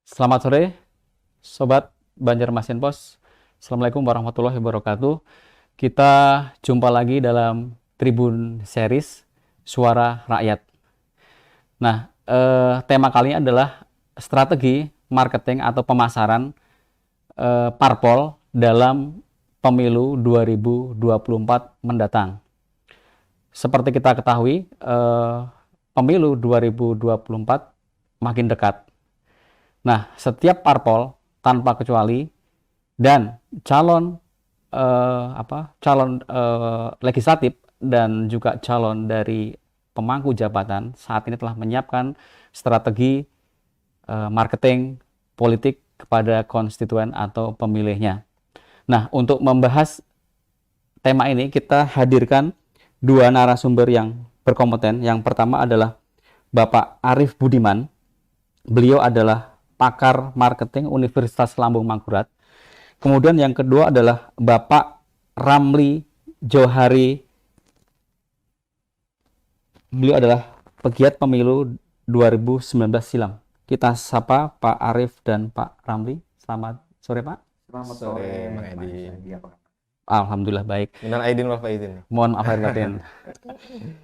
Selamat sore, Sobat Banjarmasin Pos. Assalamualaikum warahmatullahi wabarakatuh. Kita jumpa lagi dalam Tribun Series Suara Rakyat. Nah, tema kali ini adalah strategi marketing atau pemasaran parpol dalam pemilu 2024 mendatang. Seperti kita ketahui, pemilu 2024 makin dekat. Nah, setiap parpol tanpa kecuali dan calon legislatif dan juga calon dari pemangku jabatan saat ini telah menyiapkan strategi marketing politik kepada konstituen atau pemilihnya. Nah, untuk membahas tema ini kita hadirkan dua narasumber yang berkompeten. Yang pertama adalah Bapak Arief Budiman. Beliau adalah pakar marketing Universitas Lambung Mangkurat. Kemudian yang kedua adalah Bapak Ramli Johari. Beliau adalah pegiat pemilu 2019 silam. Kita sapa Pak Arief dan Pak Ramli. Selamat sore, Pak. Selamat sore, Bang Mas Edi. Edi. Apa kabar? Alhamdulillah baik. Minal aidin wal faizin. Mohon maaf lahir batin.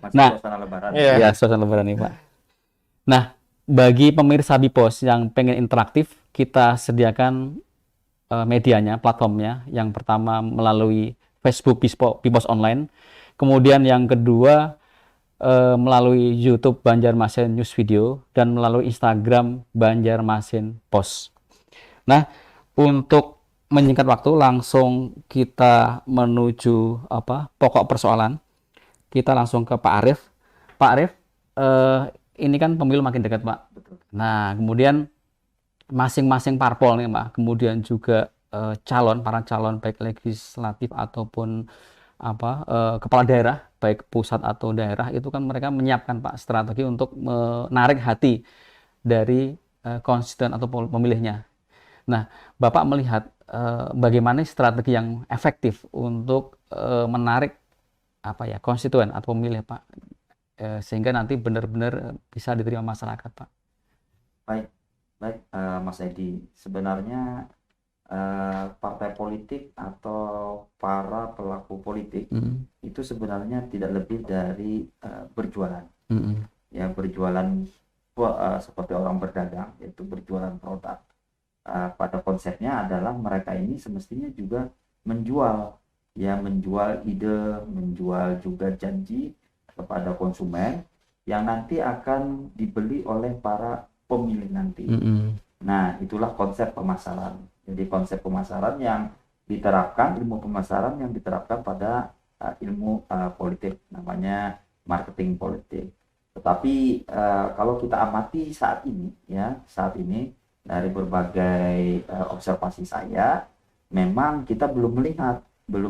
Masih Nah, suasana lebaran. Iya. Ya, suasana lebaran nih, Pak. Nah, bagi pemirsa Bipos yang pengen interaktif, kita sediakan medianya, platformnya. Yang pertama melalui Facebook Bipos Online. Kemudian yang kedua melalui YouTube Banjarmasin News Video dan melalui Instagram Banjarmasin Post. Nah, untuk menyingkat waktu langsung kita menuju pokok persoalan. Kita langsung ke Pak Arief. Pak Arief, ini kan pemilu makin dekat, Pak. Betul. Nah, kemudian masing-masing parpol nih, Pak. Kemudian juga para calon baik legislatif ataupun kepala daerah, baik pusat atau daerah, itu kan mereka menyiapkan, Pak, strategi untuk menarik hati dari konstituen atau pemilihnya. Nah, Bapak melihat bagaimana strategi yang efektif untuk menarik konstituen atau pemilih, Pak, sehingga nanti benar-benar bisa diterima masyarakat, Pak. Baik, Mas Edi. Sebenarnya partai politik atau para pelaku politik itu sebenarnya tidak lebih dari berjualan. Ya, berjualan seperti orang berdagang, yaitu berjualan produk. Pada konsepnya adalah mereka ini semestinya juga menjual ide, menjual juga janji kepada konsumen yang nanti akan dibeli oleh para pemilih nanti. Nah, itulah konsep pemasaran. Jadi konsep pemasaran yang diterapkan, ilmu pemasaran yang diterapkan pada ilmu politik, namanya marketing politik. Tetapi kalau kita amati saat ini dari berbagai observasi saya, memang kita belum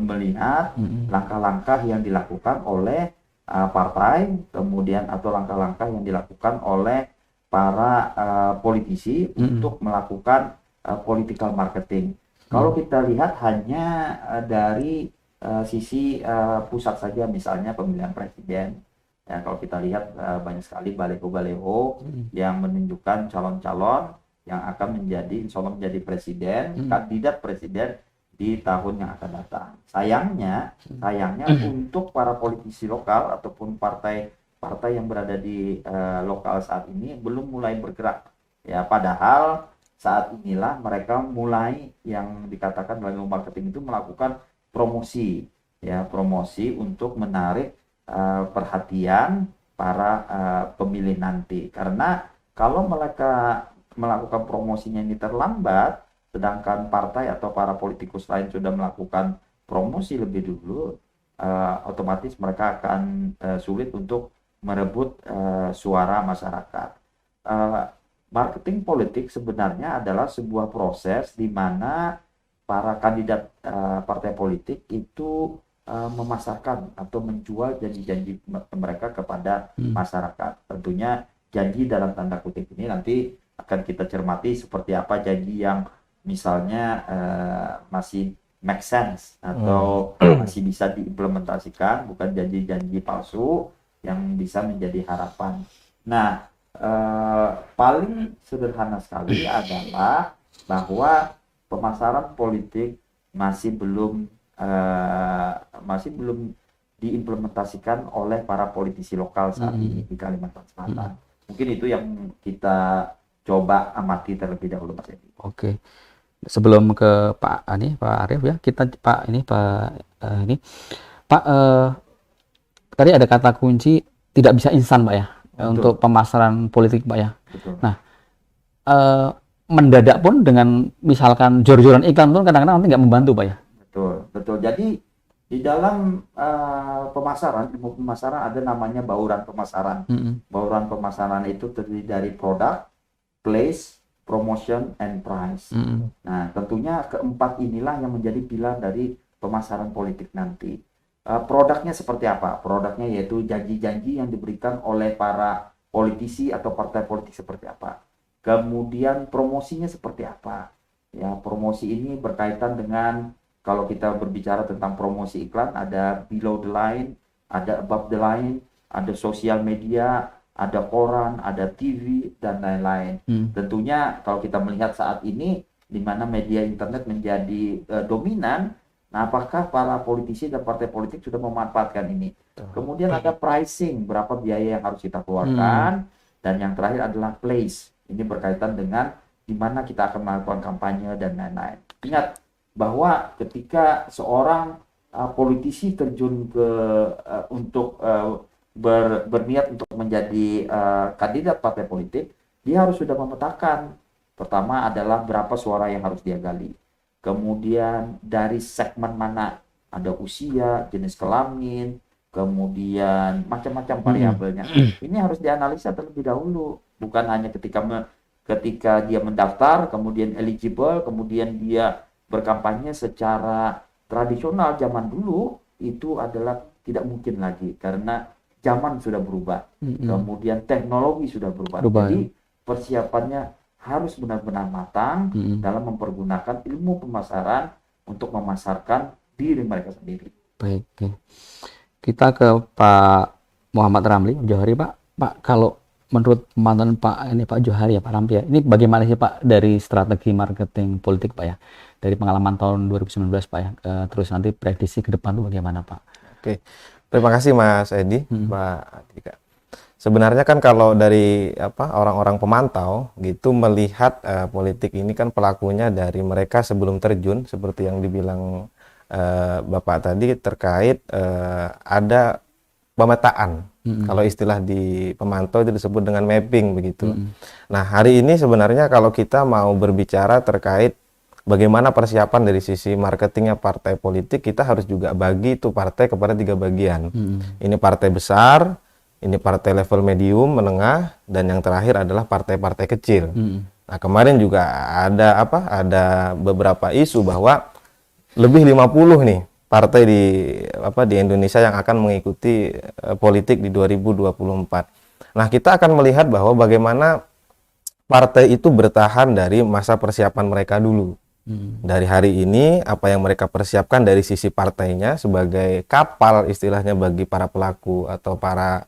melihat langkah-langkah yang dilakukan oleh partai, kemudian atau langkah-langkah yang dilakukan oleh para politisi untuk melakukan political marketing. Kalau kita lihat hanya dari sisi pusat saja, misalnya pemilihan presiden. Ya, kalau kita lihat banyak sekali baliho-baliho yang menunjukkan calon-calon yang akan insya Allah menjadi presiden, kandidat presiden di tahun yang akan datang. Sayangnya untuk para politisi lokal ataupun partai yang berada di lokal saat ini belum mulai bergerak. Ya, padahal saat inilah mereka mulai yang dikatakan melalui marketing itu melakukan promosi untuk menarik perhatian para pemilih nanti. Karena kalau mereka melakukan promosinya ini terlambat, sedangkan partai atau para politikus lain sudah melakukan promosi lebih dulu, otomatis mereka akan sulit untuk merebut suara masyarakat. Marketing politik sebenarnya adalah sebuah proses di mana para kandidat partai politik itu memasarkan atau menjual janji-janji mereka kepada masyarakat. Tentunya janji dalam tanda kutip ini nanti akan kita cermati seperti apa janji yang misalnya masih make sense atau masih bisa diimplementasikan, bukan janji-janji palsu yang bisa menjadi harapan. Nah, Paling sederhana sekali adalah bahwa pemasaran politik masih belum diimplementasikan oleh para politisi lokal saat ini di Kalimantan Selatan. Mungkin itu yang kita coba amati terlebih dahulu, Mas Edi. Oke. Sebelum ke Pak Arief ya, kita Pak Pak, tadi ada kata kunci tidak bisa instan, Pak ya, untuk pemasaran politik, Pak ya. Betul. Nah, mendadak pun dengan misalkan jor-joran iklan pun kadang-kadang nanti nggak membantu, Pak ya. Betul, betul. Jadi di dalam ilmu pemasaran ada namanya bauran pemasaran. Bauran pemasaran itu terdiri dari produk, place, promotion, and price. Nah, tentunya keempat inilah yang menjadi pilar dari pemasaran politik nanti. Produknya seperti apa? Produknya yaitu janji-janji yang diberikan oleh para politisi atau partai politik seperti apa. Kemudian promosinya seperti apa? Ya, promosi ini berkaitan dengan, kalau kita berbicara tentang promosi iklan, ada below the line, ada above the line, ada sosial media, ada koran, ada TV, dan lain-lain. Tentunya kalau kita melihat saat ini, di mana media internet menjadi dominan, nah apakah para politisi dan partai politik sudah memanfaatkan ini? Kemudian ada pricing, berapa biaya yang harus kita keluarkan, dan yang terakhir adalah place. Ini berkaitan dengan di mana kita akan melakukan kampanye dan lain-lain. Ingat bahwa ketika seorang politisi terjun ke untuk berniat untuk menjadi kandidat partai politik, dia harus sudah memetakan, pertama adalah berapa suara yang harus dia gali, kemudian dari segmen mana, ada usia, jenis kelamin, kemudian macam-macam variabelnya. Ini harus dianalisa terlebih dahulu, bukan hanya ketika dia mendaftar, kemudian eligible, kemudian dia berkampanye secara tradisional zaman dulu, itu adalah tidak mungkin lagi karena zaman sudah berubah, kemudian teknologi sudah berubah. Jadi persiapannya harus benar-benar matang dalam mempergunakan ilmu pemasaran untuk memasarkan diri mereka sendiri. Baik, kita ke Pak Muhammad Ramli Johari, Pak. Pak, kalau menurut pemantauan Pak Johari ya, Pak Ramli ya, ini bagaimana sih Pak dari strategi marketing politik, Pak ya, dari pengalaman tahun 2019, Pak ya, terus nanti prediksi ke depan tuh bagaimana, Pak? Oke, terima kasih Mas Edi, Pak Atika. Sebenarnya kan kalau dari orang-orang pemantau gitu melihat politik ini kan pelakunya dari mereka sebelum terjun, seperti yang dibilang Bapak tadi terkait ada pemetaan. Kalau istilah di pemantau itu disebut dengan mapping begitu. Nah, hari ini sebenarnya kalau kita mau berbicara terkait bagaimana persiapan dari sisi marketingnya partai politik, kita harus juga bagi itu partai kepada 3 bagian. Ini partai besar, ini partai level medium, menengah, dan yang terakhir adalah partai-partai kecil. Nah, kemarin juga ada beberapa isu bahwa lebih 50 nih partai di Indonesia yang akan mengikuti politik di 2024. Nah, kita akan melihat bahwa bagaimana partai itu bertahan dari masa persiapan mereka dulu. Dari hari ini, apa yang mereka persiapkan dari sisi partainya sebagai kapal istilahnya bagi para pelaku atau para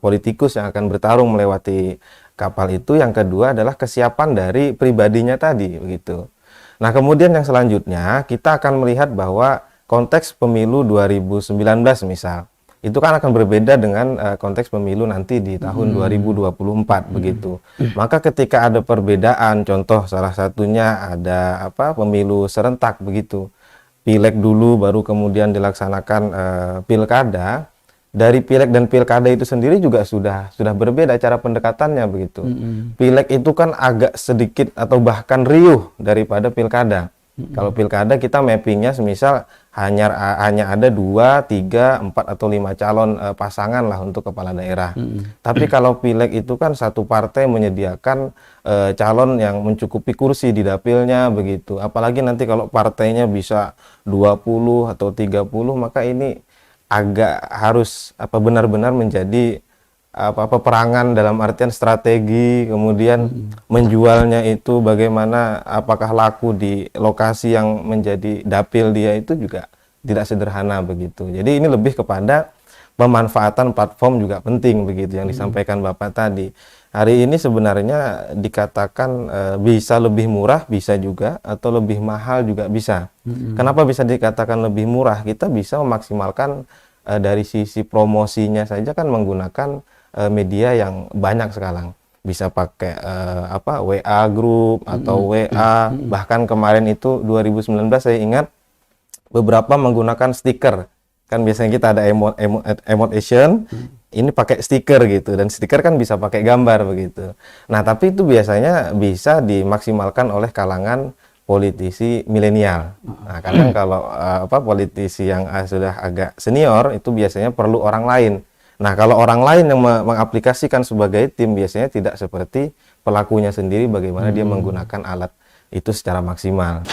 politikus yang akan bertarung melewati kapal itu. Yang kedua adalah kesiapan dari pribadinya tadi, begitu. Nah, kemudian yang selanjutnya kita akan melihat bahwa konteks pemilu 2019 misal, itu kan akan berbeda dengan konteks pemilu nanti di tahun 2024 begitu. Maka ketika ada perbedaan, contoh salah satunya ada pemilu serentak begitu. Pileg dulu baru kemudian dilaksanakan pilkada. Dari pileg dan pilkada itu sendiri juga sudah berbeda cara pendekatannya begitu. Pileg itu kan agak sedikit atau bahkan riuh daripada pilkada. Kalau pilkada kita mappingnya semisal hanya ada 2, 3, 4 atau 5 calon pasangan lah untuk kepala daerah. Tapi kalau pileg itu kan satu partai menyediakan calon yang mencukupi kursi di dapilnya begitu. Apalagi nanti kalau partainya bisa 20 atau 30, maka ini agak harus benar-benar menjadi peperangan dalam artian strategi, kemudian menjualnya itu bagaimana, apakah laku di lokasi yang menjadi dapil dia itu juga tidak sederhana begitu. Jadi ini lebih kepada pemanfaatan platform juga penting begitu yang disampaikan Bapak tadi. Hari ini sebenarnya dikatakan bisa lebih murah, bisa juga, atau lebih mahal juga bisa. Kenapa bisa dikatakan lebih murah? Kita bisa memaksimalkan dari sisi promosinya saja kan menggunakan media yang banyak sekarang. Bisa pakai WA group atau WA, bahkan kemarin itu 2019 saya ingat beberapa menggunakan stiker. Kan biasanya kita ada emotion, ini pakai stiker gitu, dan stiker kan bisa pakai gambar begitu. Nah, tapi itu biasanya bisa dimaksimalkan oleh kalangan politisi milenial. Nah, kadang kalau politisi yang sudah agak senior itu biasanya perlu orang lain. Nah, kalau orang lain yang mengaplikasikan sebagai tim biasanya tidak seperti pelakunya sendiri bagaimana dia menggunakan alat itu secara maksimal.